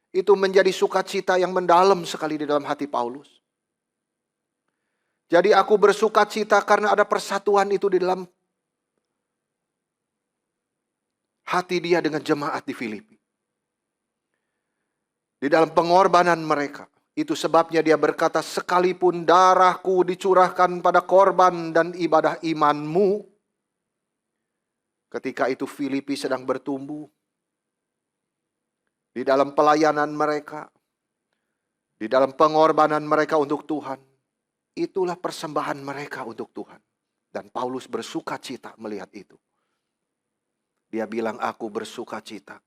Itu menjadi sukacita yang mendalam sekali di dalam hati Paulus. Jadi aku bersuka cita karena ada persatuan itu di dalam hati dia dengan jemaat di Filipi. Di dalam pengorbanan mereka. Itu sebabnya dia berkata, sekalipun darahku dicurahkan pada korban dan ibadah imanmu. Ketika itu Filipi sedang bertumbuh. Di dalam pelayanan mereka. Di dalam pengorbanan mereka untuk Tuhan. Itulah persembahan mereka untuk Tuhan. Dan Paulus bersuka cita melihat itu. Dia bilang, aku bersuka cita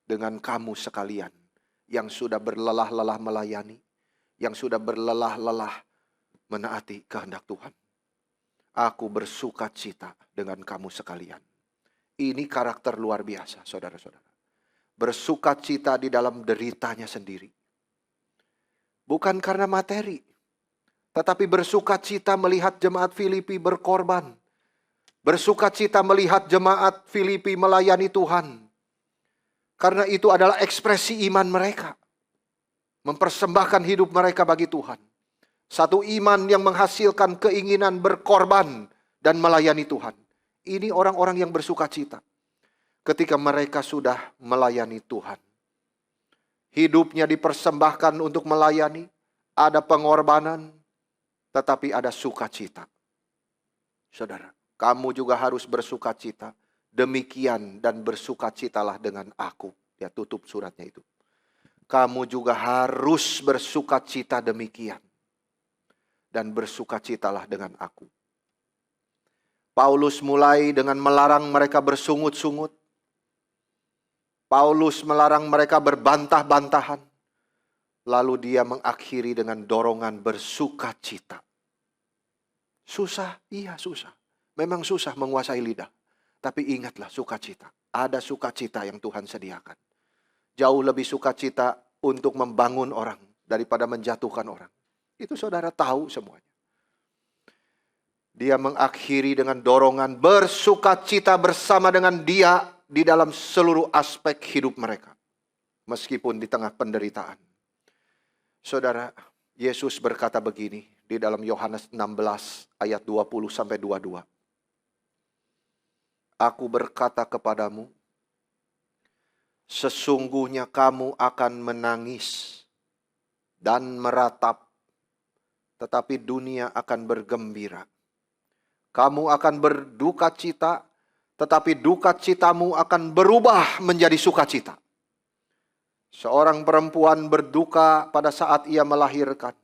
dengan kamu sekalian. Yang sudah berlelah-lelah melayani. Yang sudah berlelah-lelah menaati kehendak Tuhan. Aku bersuka cita dengan kamu sekalian. Ini karakter luar biasa, saudara-saudara. Bersuka cita di dalam deritanya sendiri. Bukan karena materi. Tetapi bersuka cita melihat jemaat Filipi berkorban. Bersuka cita melihat jemaat Filipi melayani Tuhan. Karena itu adalah ekspresi iman mereka. Mempersembahkan hidup mereka bagi Tuhan. Satu iman yang menghasilkan keinginan berkorban dan melayani Tuhan. Ini orang-orang yang bersuka cita. Ketika mereka sudah melayani Tuhan. Hidupnya dipersembahkan untuk melayani. Ada pengorbanan. Tetapi ada sukacita. Saudara, kamu juga harus bersukacita. Demikian dan bersukacitalah dengan aku. Dia tutup suratnya itu. Kamu juga harus bersukacita demikian. Dan bersukacitalah dengan aku. Paulus mulai dengan melarang mereka bersungut-sungut. Paulus melarang mereka berbantah-bantahan. Lalu dia mengakhiri dengan dorongan bersukacita. Susah? Iya susah. Memang susah menguasai lidah. Tapi ingatlah sukacita. Ada sukacita yang Tuhan sediakan. Jauh lebih sukacita untuk membangun orang daripada menjatuhkan orang. Itu saudara tahu semuanya. Dia mengakhiri dengan dorongan bersukacita bersama dengan dia di dalam seluruh aspek hidup mereka. Meskipun di tengah penderitaan. Saudara, Yesus berkata begini di dalam Yohanes 16 ayat 20 sampai 22. Aku berkata kepadamu, sesungguhnya kamu akan menangis dan meratap, tetapi dunia akan bergembira. Kamu akan berduka cita, tetapi duka citamu akan berubah menjadi sukacita. Seorang perempuan berduka pada saat ia melahirkan.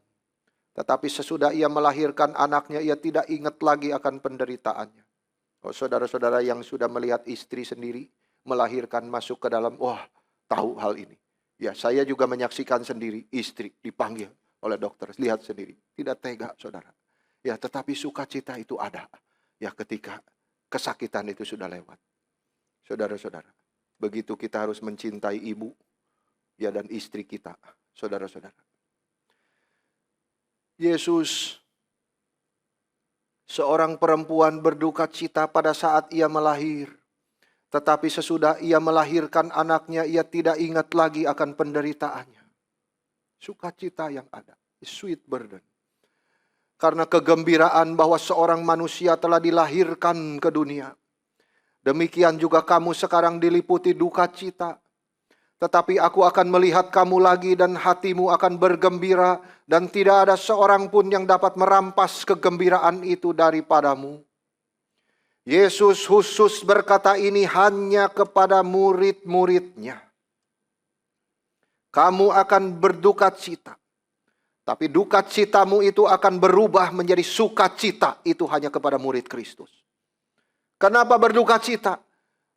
Tetapi sesudah ia melahirkan anaknya, ia tidak ingat lagi akan penderitaannya. Oh, saudara-saudara yang sudah melihat istri sendiri melahirkan masuk ke dalam, wah tahu hal ini. Ya, saya juga menyaksikan sendiri istri dipanggil oleh dokter. Lihat sendiri, tidak tega saudara. Ya, tetapi sukacita itu ada. Ya, ketika kesakitan itu sudah lewat. Saudara-saudara, begitu kita harus mencintai ibu. Ya, dan istri kita, saudara-saudara. Yesus Seorang perempuan berduka cita pada saat ia melahir. Tetapi sesudah ia melahirkan anaknya, ia tidak ingat lagi akan penderitaannya. Sukacita yang ada, sweet burden. Karena kegembiraan bahwa seorang manusia telah dilahirkan ke dunia. Demikian juga kamu sekarang diliputi duka cita. Tetapi aku akan melihat kamu lagi dan hatimu akan bergembira. Dan tidak ada seorang pun yang dapat merampas kegembiraan itu daripadamu. Yesus khusus berkata ini hanya kepada murid-muridnya. Kamu akan berduka cita. Tapi duka citamu itu akan berubah menjadi sukacita. Itu hanya kepada murid Kristus. Kenapa berduka cita?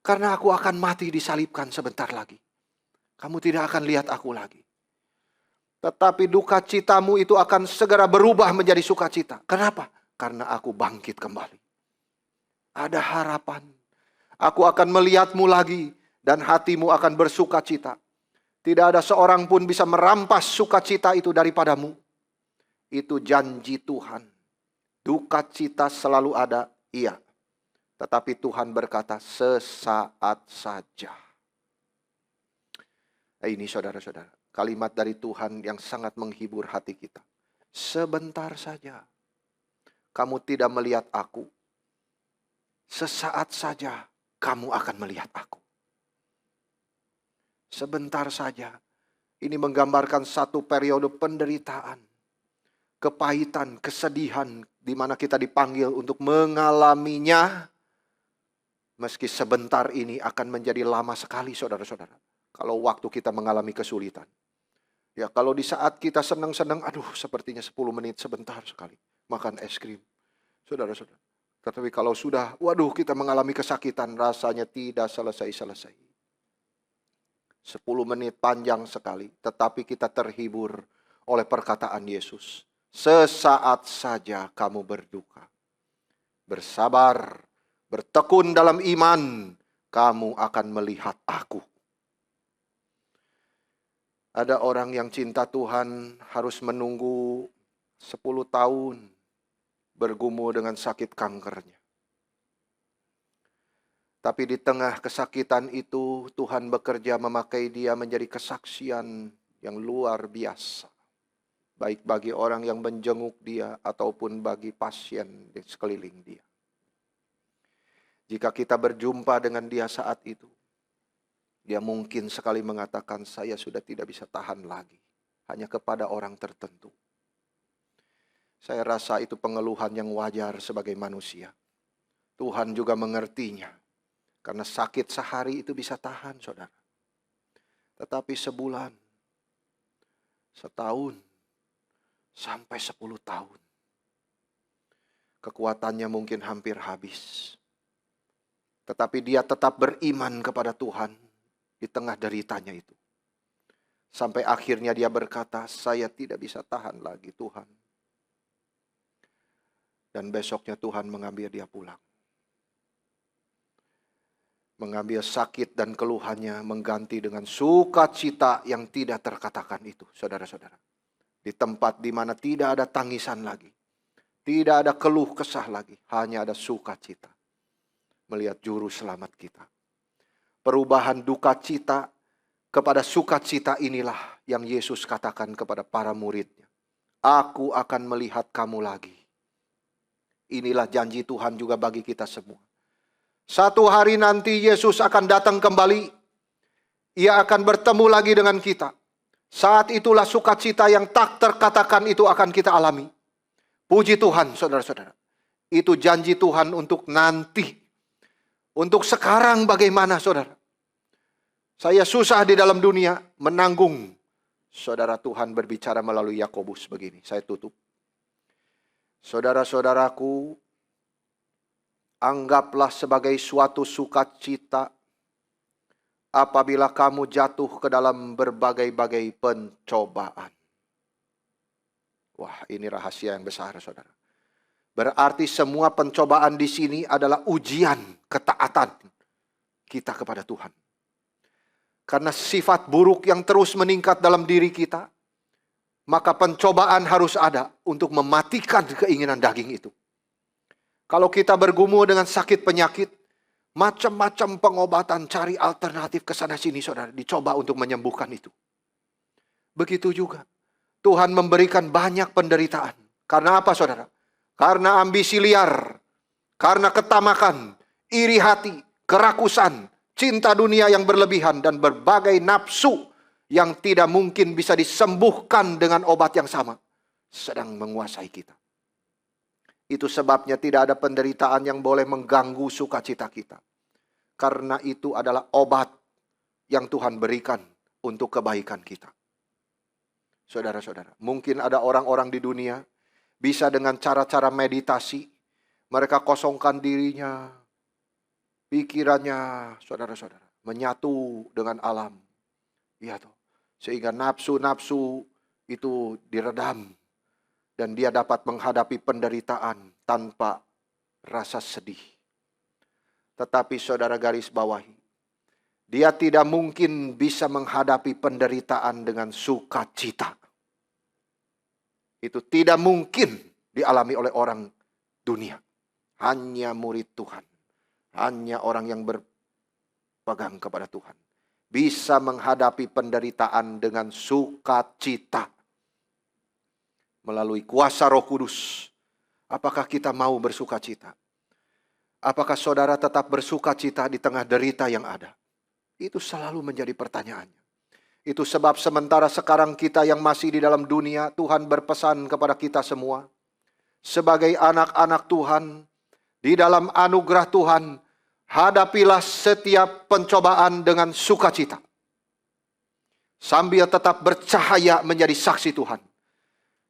Karena aku akan mati disalibkan sebentar lagi. Kamu tidak akan lihat aku lagi. Tetapi duka citamu itu akan segera berubah menjadi sukacita. Kenapa? Karena aku bangkit kembali. Ada harapan. Aku akan melihatmu lagi dan hatimu akan bersukacita. Tidak ada seorang pun bisa merampas sukacita itu daripadamu. Itu janji Tuhan. Duka cita selalu ada, iya. Tetapi Tuhan berkata sesaat saja. Ini saudara-saudara, kalimat dari Tuhan yang sangat menghibur hati kita. Sebentar saja. Kamu tidak melihat aku. Sesaat saja kamu akan melihat aku. Sebentar saja. Ini menggambarkan satu periode penderitaan. Kepahitan, kesedihan. Di mana kita dipanggil untuk mengalaminya. Meski sebentar ini akan menjadi lama sekali saudara-saudara. Kalau waktu kita mengalami kesulitan. Ya kalau di saat kita senang-senang. Aduh sepertinya 10 menit sebentar sekali. Makan es krim. Saudara-saudara. Tetapi kalau sudah waduh kita mengalami kesakitan. Rasanya tidak selesai-selesai. 10 menit panjang sekali. Tetapi kita terhibur oleh perkataan Yesus. Sesaat saja kamu berduka. Bersabar. Bertekun dalam iman. Kamu akan melihat aku. Ada orang yang cinta Tuhan harus menunggu 10 tahun. Bergumul dengan sakit kankernya. Tapi di tengah kesakitan itu Tuhan bekerja memakai dia menjadi kesaksian yang luar biasa. Baik bagi orang yang menjenguk dia ataupun bagi pasien di sekeliling dia. Jika kita berjumpa dengan dia saat itu, dia mungkin sekali mengatakan saya sudah tidak bisa tahan lagi. Hanya kepada orang tertentu. Saya rasa itu pengeluhan yang wajar sebagai manusia. Tuhan juga mengertinya. Karena sakit sehari itu bisa tahan, saudara. Tetapi sebulan, setahun, sampai 10 tahun. Kekuatannya mungkin hampir habis. Tetapi dia tetap beriman kepada Tuhan di tengah deritanya itu. Sampai akhirnya dia berkata, saya tidak bisa tahan lagi Tuhan. Dan besoknya Tuhan mengambil dia pulang. Mengambil sakit dan keluhannya mengganti dengan sukacita yang tidak terkatakan itu, saudara-saudara. Di tempat di mana tidak ada tangisan lagi. Tidak ada keluh kesah lagi. Hanya ada sukacita. Melihat juru selamat kita. Perubahan duka cita kepada sukacita inilah yang Yesus katakan kepada para muridnya. Aku akan melihat kamu lagi. Inilah janji Tuhan juga bagi kita semua. Satu hari nanti Yesus akan datang kembali. Ia akan bertemu lagi dengan kita. Saat itulah sukacita yang tak terkatakan itu akan kita alami. Puji Tuhan saudara-saudara. Itu janji Tuhan untuk nanti. Untuk sekarang bagaimana saudara? Saya susah di dalam dunia menanggung. Saudara Tuhan berbicara melalui Yakobus begini. Saya tutup. Saudara-saudaraku, anggaplah sebagai suatu sukacita apabila kamu jatuh ke dalam berbagai-bagai pencobaan. Wah, ini rahasia yang besar, saudara. Berarti semua pencobaan di sini adalah ujian ketaatan kita kepada Tuhan. Karena sifat buruk yang terus meningkat dalam diri kita, maka pencobaan harus ada untuk mematikan keinginan daging itu. Kalau kita bergumul dengan sakit penyakit, macam-macam pengobatan, cari alternatif ke sana sini saudara. Dicoba untuk menyembuhkan itu. Begitu juga. Tuhan memberikan banyak penderitaan. Karena apa saudara? Karena ambisi liar. Karena ketamakan, iri hati, kerakusan, cinta dunia yang berlebihan, dan berbagai nafsu yang tidak mungkin bisa disembuhkan dengan obat yang sama, sedang menguasai kita. Itu sebabnya tidak ada penderitaan yang boleh mengganggu sukacita kita. Karena itu adalah obat yang Tuhan berikan untuk kebaikan kita. Saudara-saudara, mungkin ada orang-orang di dunia bisa dengan cara-cara meditasi, mereka kosongkan dirinya, pikirannya, saudara-saudara, menyatu dengan alam. Iya toh. Sehingga nafsu-nafsu itu diredam. Dan dia dapat menghadapi penderitaan tanpa rasa sedih. Tetapi saudara garis bawahi, dia tidak mungkin bisa menghadapi penderitaan dengan sukacita. Itu tidak mungkin dialami oleh orang dunia. Hanya murid Tuhan, hanya orang yang berpegang kepada Tuhan, bisa menghadapi penderitaan dengan sukacita. Melalui kuasa Roh Kudus. Apakah kita mau bersukacita? Apakah saudara tetap bersukacita di tengah derita yang ada? Itu selalu menjadi pertanyaannya. Itu sebab sementara sekarang kita yang masih di dalam dunia, Tuhan berpesan kepada kita semua, sebagai anak-anak Tuhan, di dalam anugerah Tuhan, hadapilah setiap pencobaan dengan sukacita. Sambil tetap bercahaya menjadi saksi Tuhan.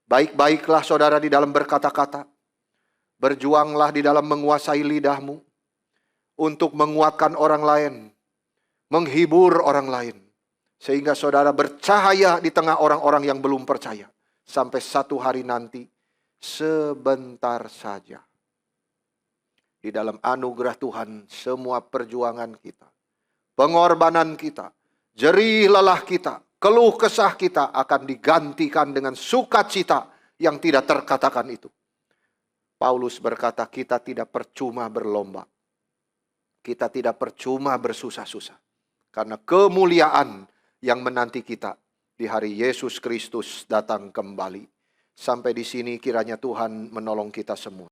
Baik-baiklah saudara di dalam berkata-kata. Berjuanglah di dalam menguasai lidahmu. Untuk menguatkan orang lain. Menghibur orang lain. Sehingga saudara bercahaya di tengah orang-orang yang belum percaya. Sampai satu hari nanti, sebentar saja. Di dalam anugerah Tuhan, semua perjuangan kita, pengorbanan kita, jerih lelah kita, keluh kesah kita akan digantikan dengan sukacita yang tidak terkatakan itu. Paulus berkata, kita tidak percuma berlomba. Kita tidak percuma bersusah-susah. Karena kemuliaan yang menanti kita di hari Yesus Kristus datang kembali. Sampai di sini kiranya Tuhan menolong kita semua.